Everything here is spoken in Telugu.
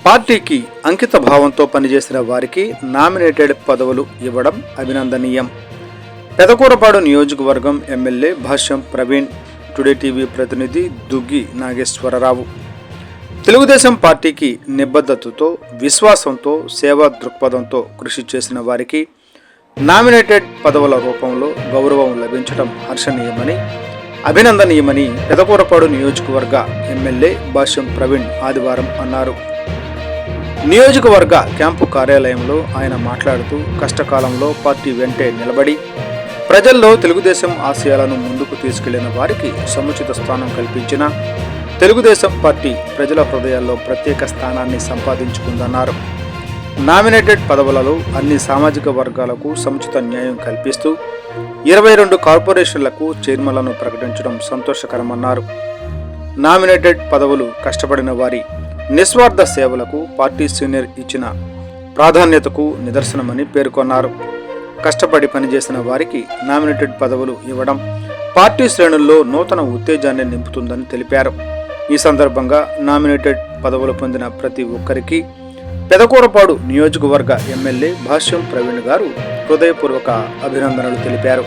పార్టీకి అంకిత భావంతో పనిచేసిన వారికి నామినేటెడ్ పదవులు ఇవ్వడం అభినందనీయం. పెదకూరపాడు నియోజకవర్గం ఎమ్మెల్యే భాష్యం ప్రవీణ్, టుడే టీవీ ప్రతినిధి దుగ్గి నాగేశ్వరరావు. తెలుగుదేశం పార్టీకి నిబద్ధతతో, విశ్వాసంతో, సేవా దృక్పథంతో కృషి చేసిన వారికి నామినేటెడ్ పదవుల రూపంలో గౌరవం లభించడం హర్షణీయమని, అభినందనీయమని పెదకూరపాడు నియోజకవర్గ ఎమ్మెల్యే భాష్యం ప్రవీణ్ ఆదివారం అన్నారు. నియోజకవర్గ క్యాంపు కార్యాలయంలో ఆయన మాట్లాడుతూ, కష్టకాలంలో పార్టీ వెంటే నిలబడి ప్రజల్లో తెలుగుదేశం ఆశయాలను ముందుకు తీసుకెళ్లిన వారికి సముచిత స్థానం కల్పించిన తెలుగుదేశం పార్టీ ప్రజల హృదయాల్లో ప్రత్యేక స్థానాన్ని సంపాదించుకుందన్నారు. నామినేటెడ్ పదవులలో అన్ని సామాజిక వర్గాలకు సముచిత న్యాయం కల్పిస్తూ 22 కార్పొరేషన్లకు చైర్మన్లను ప్రకటించడం సంతోషకరమన్నారు. నామినేటెడ్ పదవులు కష్టపడిన వారి నిస్వార్థ సేవలకు పార్టీ సీనియర్ ఇచ్చిన ప్రాధాన్యతకు నిదర్శనమని పేర్కొన్నారు. కష్టపడి పనిచేసిన వారికి నామినేటెడ్ పదవులు ఇవ్వడం పార్టీ శ్రేణుల్లో నూతన ఉత్తేజాన్ని నింపుతుందని తెలిపారు. ఈ సందర్భంగా నామినేటెడ్ పదవులు పొందిన ప్రతి ఒక్కరికి పెదకూరపాడు నియోజకవర్గ ఎమ్మెల్యే భాష్యం ప్రవీణ్ గారు హృదయపూర్వక అభినందనలు తెలిపారు.